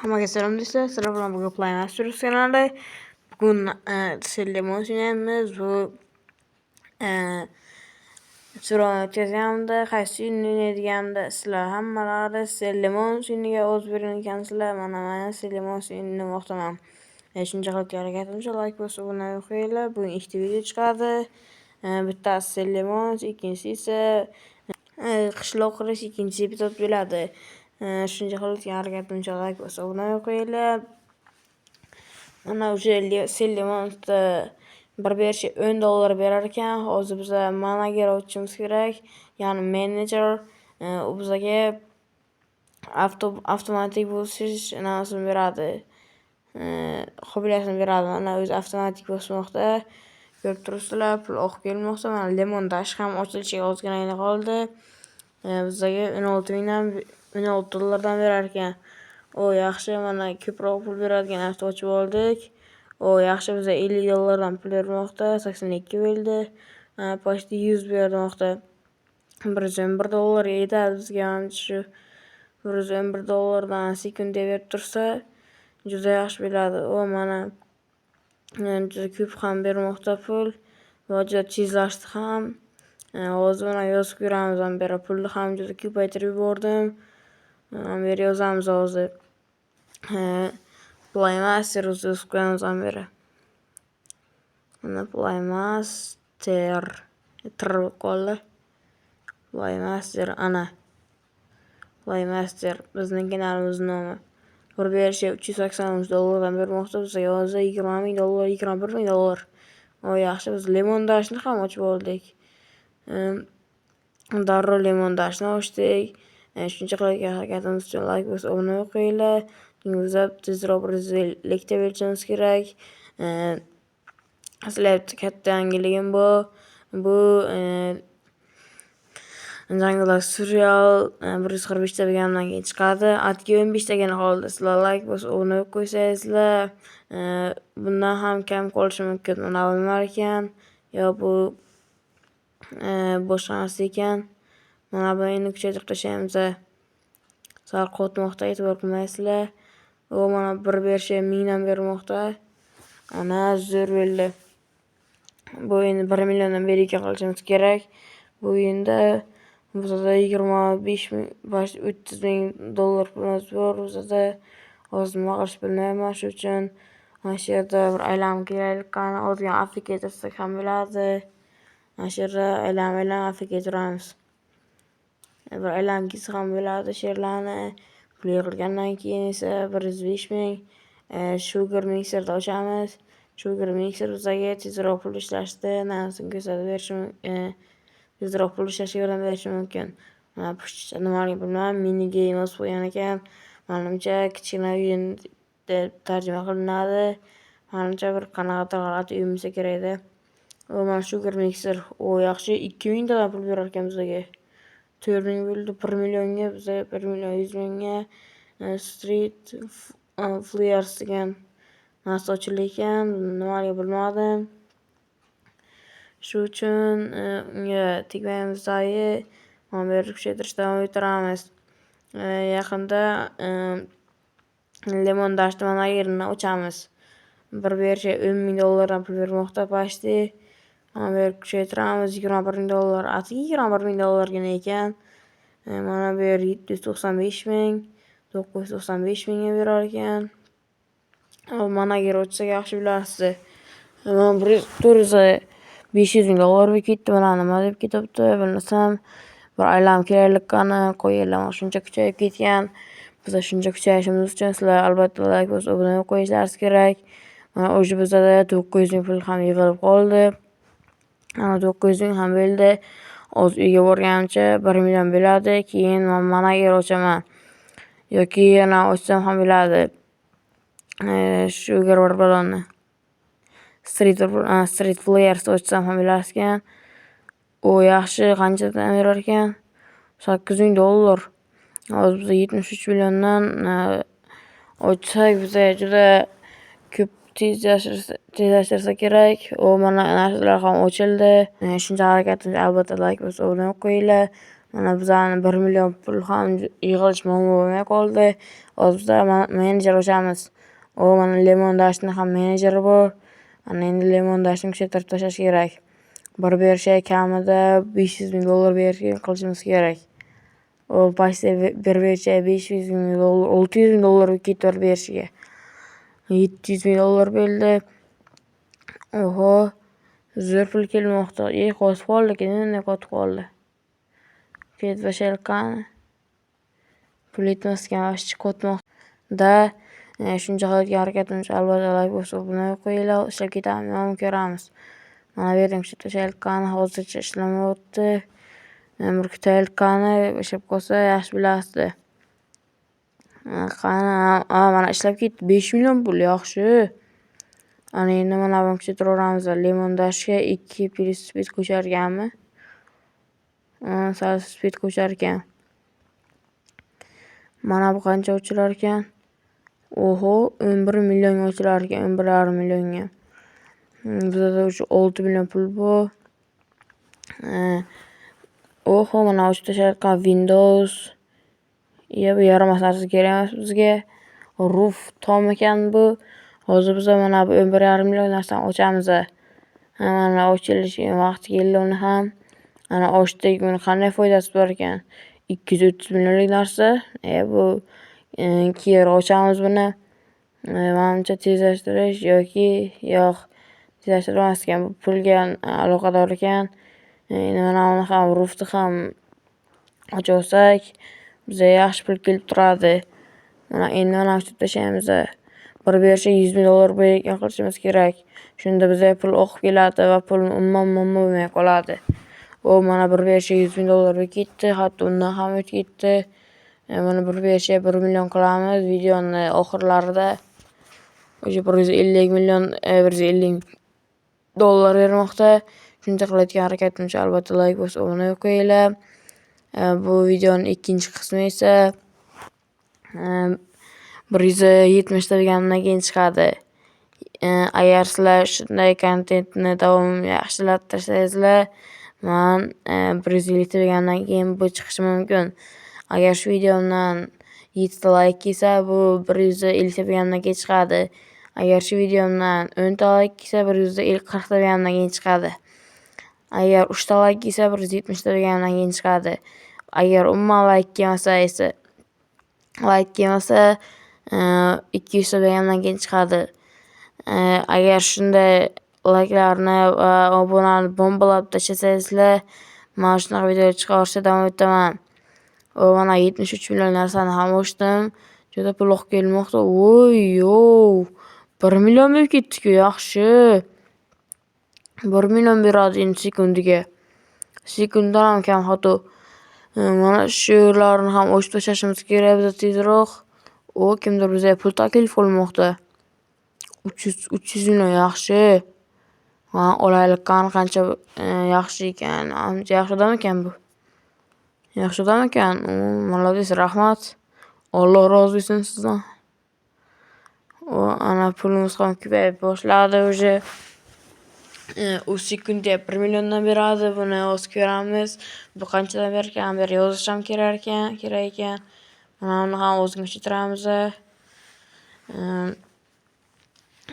Hammaga salom do'stlar. Sizlar bilan bugun Playmaster kanalida. Bugun Sellemon o'ynaymiz. Bu so'rovni o'tkazganimda qaysi o'yinni o'ynaydiganimda sizlar hammalari Sellemon o'yiniga o'z bergan ekansizlar. Mana Sellemon o'yinini demoqdaman. Shuncha qilib harakatimcha like bosib obuna qo'yinglar. Bugun ikkita video chiqadi. Bittasi Sellemon, ikkinchisi esa qishloq qurish, ikkinchisi epizod bo'ladi. Shuncha qilib harakatimcha like bosib obuna qo'yinglar. Mana o'sha Sellemonda bir berishi $10 berar ekan. Hozir biz manager ochishimiz kerak, ya'ni menejer. U bizga avtomatik bosish narsani beradi. Qobiliyatini beradi. Mana o'zi avtomatik bosmoqda. Ko'rib turibsizlar, pul oqib kelmoqda. Mana Lemon Dash ham ochilishiga ozgina qoldi. Bizga $16 berar ekan. O yaxshi, mana ko'proq pul beradigan narsa ochib oldik. O yaxshi, bizga $50 pul bermoqda. 82 bo'ldi. Почти 100 bermoqda. $111 yetadi bizga shu $111 sekundiga berib tursa, juda yaxshi bo'ladi. O mana juda ko'p ham bermoqda pul. Va juda tezlashdi ham. Hozir mana yozib ko'ramiz ham bera. Pulni ham juda ko'paytirib yubordim. Beri yozamiz hozir. Playmaster yozib qo'yamiz ham beri. Mana Playmaster qoldi. Playmaster ana. Playmaster bizning kanalimiz nomi. Bir berishi $383 bermoqda. Bizga hozir $20,000, $21,000. O yaxshi, biz Lemon Dashni ham ochib oldik. Darrov Lemon Dashni ochdik. Shuncha qilgan harakatimiz uchun like bosib obuna qo'yinglar. Biz tezroq birlikda berishimiz kerak. Sizlar katta yangiligim bu. Bu Janglar serial 145 ta bo'lgandan keyin chiqadi. Atga 15 tagina qoldi. Sizlar like bosib obuna qo'ysangizlar, bundan ham kam qolishi mumkin. Mana nimalar ekan? Yo bu boshqa narsa ekan. Mana buni endi kuchaytirib tashlaymiz. Sal qotmoqda, e'tibor qilmaysizlar. O mana bir berishi $1000 bermoqda. Ana zo'r bo'ldi. Bu endi 1 milliondan beriga qilishimiz kerak. Bu o'yinda bizda $30,000 pulimiz bor. Bizda hozir nima qilish bilmayman. Shu uchun mana shu yerda bir aylanib kelaylik. Qani ozgina Afrika tursak ham bo'ladi. Mana shu yerda aylanib Afrika turamiz. Bir aylanib ketsa ham bo'ladi sherlarni. Pul yig'ilgandan keyin esa 105,000 Sugar Mixer'da ochamiz. Sugar Mixer bizga tezroq pul ishlashda narsani ko'rsatib berishi tezroq pul ishlashga yordam berishi mumkin. Mana nimaligini bilmayman, mini game yozib qo'ygan ekan. Menimcha kichkina o'yin deb tarjima qilinadi. Menimcha bir qanaqadir g'alati o'yin bo'lsa kerak-da. O mana Sugar Mixer o yaxshi $2,000 pul berar ekan bizga. 4,000 bo'ldi 1 millionga, bizga 1,100,000ga Street Flyers degan narsa ochildi ekan. Nimaligini bilmadim. Shu uchun unga tegmaymiz zayi. Mana beri kuchaytirishda davom ettiramiz. Yaqinda Lemon Dash mana yerini ochamiz. Bir berishi $10,000 pul bermoqda почти. Mana beri kuchaytiramiz $21,000. Atigi $21,000 gina ekan. Mana bu yer 795,000, 995,000 ga berar ekan. Mana yer ochsak yaxshi bo'larsiz. Mana $500,000 bo'lib ketdi. Mana nima deb ketibdi, bilmasam. Bir aylanib kelaylik qani, qo'yinglar. Shuncha kuchayib ketgan. Biz shuncha kuchayishimiz uchun sizlar albatta like bosib obuna qo'yishlaringiz kerak. Mana o'sha bizda 900,000 pul ham yig'ilib qoldi. Mana 900,000 ham bo'ldi. Hozir uyga borganimcha 1 million bo'ladi. Keyin mana yer ochaman. Yoki yana ochsam ham bo'ladi. Sugar balonni. Street Flyers ochsam ham bo'lar ekan. O yaxshi, qanchadan berar ekan? $8,000. Hozir biz 73 milliondan ochsak bizga juda ko'p tezlashtirsa kerak. O mana narsalar ham ochildi. Shuncha harakatimiz albatta like bosib obuna qo'yinglar. Mana bizani 1 million pul ham yig'ilish bo'lmay qoldi. Hozir bizda menejer ochamiz. Mana Lemon Dash'ni ham menejeri bor. Mana endi Lemon Dash'ni kuchaytirib tashlash kerak. Bir berishiga kamida $500,000 berishga qilishimiz kerak. Почти bir berishiga $500,000, $600,000 ketdi bir berishiga. $700,000 berdi. Oho, zo'r pul kelmoqda. Qotib qoldi, nima qotib qoldi. Ketib shelkani. Pul yetmasgan vashchi qotmoqda. Shuncha qilayotgan harakatimiz albatta like bosib obuna qo'yinglar. Ishlab ketamiz, ko'ramiz. Mana bu yerdan ketib shelkani hozircha ishlamayapti. Bir kutayotgani ishlab qolsa yaxshi bilasizlar. Mana ishlab ketdi. 5 million pul yaxshi. Ana endi mana buni kuchaytiraveramiz. Lemon Dash'ga 2 plus speed qo'sharkanmi? Sal speed qo'sharkan. Mana bu qancha uchilar ekan? Oho, 11 millionga uchilar ekan, 11,5 millionga. Bizda 6 million pul bor. Oho, mana ochib tashlayotgan Windows. Bu yaramas narsa kerak emas bizga. Roof tom ekan bu. Hozir biz mana bu 11,5 million narsani ochamiz. Mana ochilish vaqti keldi uni ham. Ana ochdik, buni qanday foydasi bor ekan? 230 millionlik narsa. Bu keyin ochamiz buni. Menimcha tezlashtirish yoki yo'q, tezlashtirmas ekan. Bu pulga aloqador ekan. Endi mana uni ham roofni ham ochsak, bizga yaxshi pul kelib turadi. Mana endi mana ochib tashlaymiz. Bir berishiga $100,000 bergan qilishimiz kerak. Shunda bizga pul oqib keladi va pul umuman bo'lmay qoladi. Mana bir berishiga $100,000 ketdi, hatto undan ham o'tib ketdi. Mana bir berishiga 1 million qilamiz videoni oxirlarida. O'sha $150,000 bermoqda. Shuncha qilayotgan harakatimiz albatta like bosib obuna qo'yinglar. Bu videoning ikkinchi qismi esa 170 ta bo'lgandan keyin chiqadi. Agar sizlar shunday kontentni davom yaxshilab tashlaysizlar, men 150 ta bo'lgandan keyin bu chiqishi mumkin. Agar shu videomdan 7 ta like kelsa, bu 150 ta bo'lgandan keyin chiqadi. Agar shu videomdan 10 ta like kelsa, 140 ta bo'lgandan keyin chiqadi. Agar 3 ta like kelsa, 170 ta bo'lgandan keyin chiqadi. Agar umuman like kelmasa 200 ta bo'lgandan keyin chiqadi. Agar shunday like'larni va obunani bombalab tashlasangizlar, men shunaqa video chiqarishda davom etaman. Mana 73 million narsani ham ochdim. Juda pul oqib kelmoqda. Voy-yo! 1 million bo'lib ketdi-ku, yaxshi. 1 million beradi endi sekundiga. Sekundan ham kam hatto. Mana shularni ham ochib tashlashimiz kerak biz tezroq. Kimdir bizga pul taklif qilmoqda. 300 million yaxshi. Olaylik qancha yaxshi ekan. Ancha yaxshi odam ekan bu. Yaxshi odam ekan. Молодец, rahmat. Alloh rozi bo'lsin sizdan. Ana pulimiz ham ko'payib boshladi o'sha. U sekundiga 1 milliondan beradi. Buni hozir ko'ramiz. Bu qanchadan bergan, bu yerga yozish ham kerak ekan. Mana uni ham o'zimizga tushiramiz.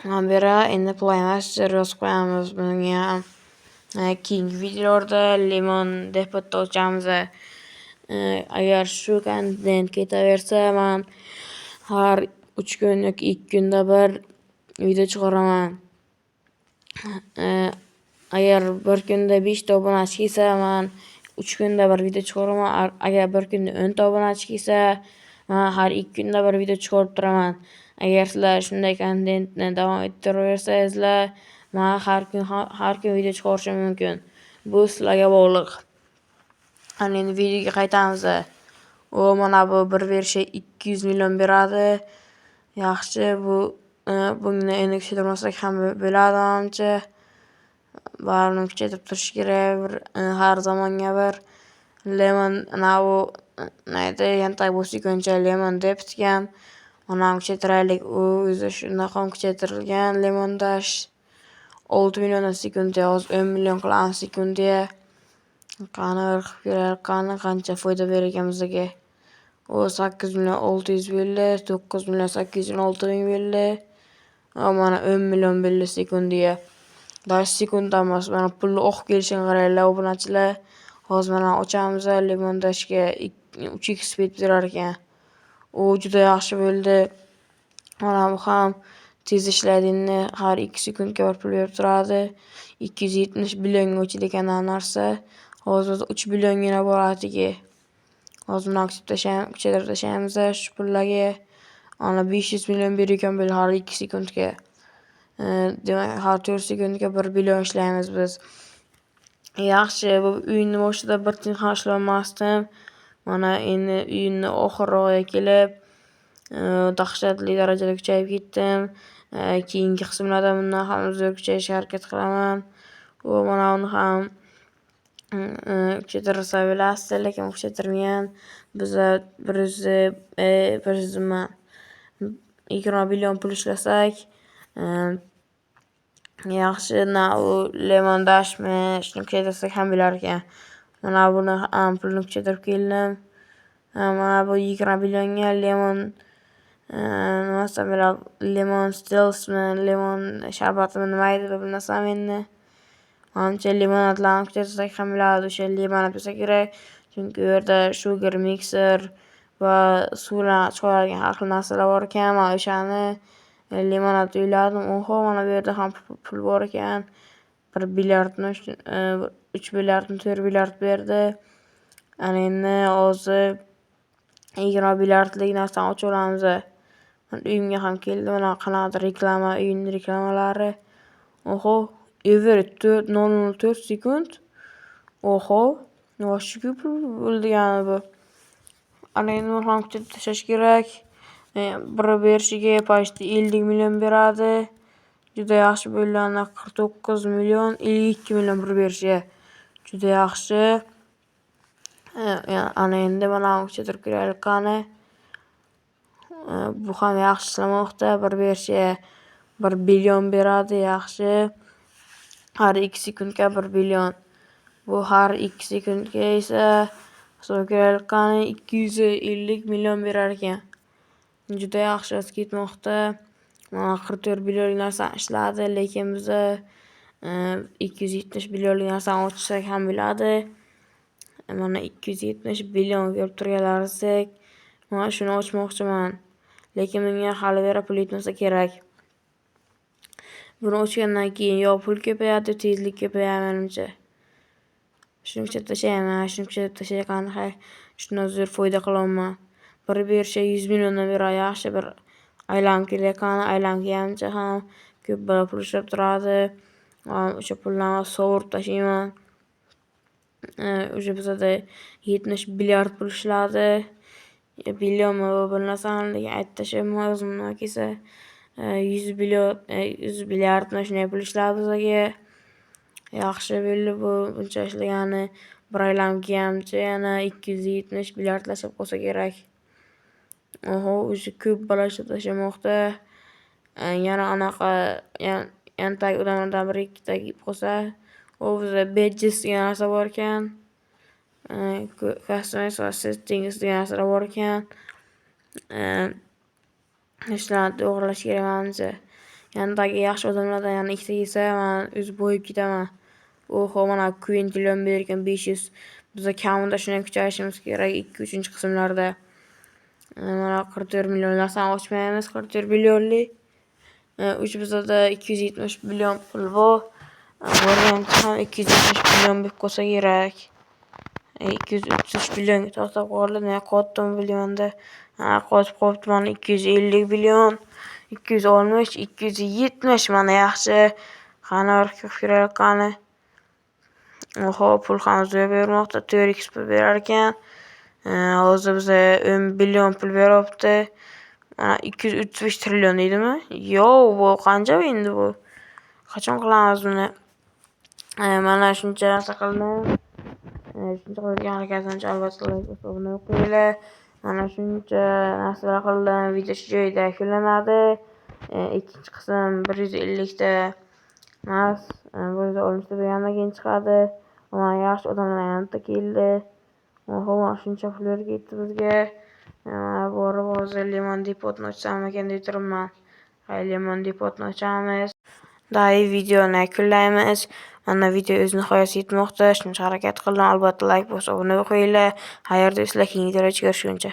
Mana bu yerga endi Playmaster yozib qo'yamiz. Bunga ham keyingi videolarda Lemon Depot'ni ochamiz. Agar shu kontent ketaversa, men har 3 kun yoki 2 kunda bir video chiqaraman. Agar bir kunda 5 ta obunachi kelsa, men 3 kunda bir video chiqaraman. Agar bir kunda 10 ta obunachi kelsa, men har 2 kunda bir video chiqarib turaman. Agar sizlar shunday kontentni davom ettiraversangizlar, men har kun video chiqarishim mumkin. Bu sizlarga bog'liq. Ana endi videoga qaytamiz. Mana bu bir berishiga 200 million beradi. Yaxshi, bunga endi kuchaytirmasak ham bo'ladi menimcha. Baribir kuchaytirib turish kerak. Har zamonga bir Lemon yantak bo'lsa Lemon Depot ekan. Uni ham kuchaytiraylik. O'zi shunaqa ham kuchaytirilgan Lemon Dash. 6 million sekundiga, hozir 10 million qilamiz sekundiga. Qani ırqib qani qancha foyda bergan bizga. O 8.600.000 belli, 9.816.000 belli. Mana 10 milyon belli sekundiga. Daş sekundamaz. Mana pullu oq gelişen qaraylar obunachilar. Hozir mana ochamiz limon dashga 3x bet berar ekan. O juda yaxshi bo'ldi. Mana bu ham tez ishlaydi. Har 2 sekundga bir pul berib turadi. 270 million o'chid ekan narsa. Hozir 3 milliongina boratiga. Hozir buni kuchaytirib tashlaymiz shu pullarga. Ana 500 million berar ekan har 2 sekundga. Demak, har 4 sekundga 1 million ishlaymiz biz. Yaxshi, bu uyni boshida bir tiyin ham ishlamasdim. Mana endi uyni oxirroqqa kelib, dahshatli darajada kuchayib ketdim. Keyingi qismlarda bundan ham zo'r kuchayishga harakat qilaman. Mana uni ham kuchaytirsa bilasiz, lekin kuchaytirmagan. Biz 20 million pul ishlasak, yaxshi, u lemon dashmi, shuni kuchaytirsak ham bo'lar ekan. Mana buni ham pulni kuchaytirib keldim. Mana bu 20 millionga lemon lemon stelsmi, lemon sharbatimi nima edi bilmasam endi. Manimcha limonadlarni kuchaytirsak ham bo'ladi. O'sha limonad bo'lsa kerak. Chunki u yerda sugar mixer va suvdan chiqaradigan har xil narsalar bor ekan. Men o'shani limonad o'yladim. Oho, mana bu yerda ham pul bor ekan. 1 milliardni 3 milliardni 4 milliard berdi. Ana endi hozir 20 milliardlik narsani ochib olamiz. Uyimga ham keldi. Mana qanaqadir reklama, uyning reklamalari. Oho, every 0.04 sekund. Oho, yoshi ko'p bo'ldi yani bu. Ana endi buni ham kuchaytirib tashlash kerak. Bir berishiga почти 50 million beradi. Juda yaxshi bo'ldi. 49 million, 52 million bir berishiga. Juda yaxshi. Ana endi mana kuchaytirib kerak qani. Bu ham yaxshi ishlamoqda. Bir berishiga 1 billion beradi, yaxshi. Har 2 sekundga 1 billion. Bu har 2 sekundga esa hisobga kerak qani 250 million berar ekan. Juda yaxshi ketmoqda. Mana 44 millionlik narsani ishladi, lekin biz 270 millionlik narsani ochsak ham bo'ladi. Mana 270 million ko'rib turganlaringizdek, mana shuni ochmoqchiman. Lekin menga hali vera pul yetmasa kerak. Buni ochgandan keyin yo pul ko'payadi, tezlik ko'payadi menimcha. Shuni kuchaytirib tashlayman, shuni kuchaytirib tashlayman. Shundan zo'r foyda qilaman. Bir berisha 100 milliondan beradi, yaxshi bir aylanib kelayotgan, aylanib kelgancha ham ko'p pul ishlab turadi. O'sha pullarni sovurib tashlayman. O'sha bizada 70 milliard pul ishladi. Billionmi bilmasam, lekin aytib tashlayman o'zimdan kelsa. 100 milliardmi shunday pul ishladi bizga. Yaxshi bo'ldi bu buncha ishlagani. Bir aylanib kelgancha yana 270 milliard tashlab qo'ysa kerak. Oho, o'sha ko'p balo ishlab tashlamoqda. Yana anaqa yanidagi odamlardan bir ikkita kelib qolsa, u bizda badges degan narsa bor ekan. Customer settings degan narsalar bor ekan. Shularni to'g'rilash kerak menimcha. Yanidagi yaxshi odamlardan yana ikkita kelsa, men o'zi bo'yib ketaman. Oho, mana Quintillion bergan 500. Biz kamida shunday kuchayishimiz kerak 2-3 qismlarda. Mana 44 million narsani ochmaymiz, 44 millionlik. Bizda 270 million pul bor. Variant ham 270 million bo'lib qolsa kerak. 233 million to'xtab qoldi. Men qotdim millionda. Qotib qolibdi. Mana 250 million, 260, 270 mana yaxshi. Qani kerak qani. Oho, pul ham zo'r bermoqda. 4x pul berar ekan. Hozir bizga 10 billion pul beryapti. Mana 235 trillion deydimi? Yo, bu qancha endi bu? Qachon qilamiz buni? Mana shuncha narsa qildim. Shuncha qilgan harakatimcha albatta obuna qo'yinglar. Mana shuncha narsalar qildim. Video shu joyda yakunlanadi. Ikkinchi qism 150 ta emas, 160 ta bo'lgandan keyin chiqadi. Ama yaxşı adamlar yanında geldi. Hava şuncha pullar ketdi bizga. Borib hozir limon depotni ochsam ekan deb turibman. Limon depotni ochamiz. Dayi videoni yakunlaymiz. Mana video o'z nihoyasiga yetmoqda. Shuncha harakat qildim. Albatta like bosib obuna qo'yinglar. Xayrli ishlar, keyingi videoda ko'rishguncha.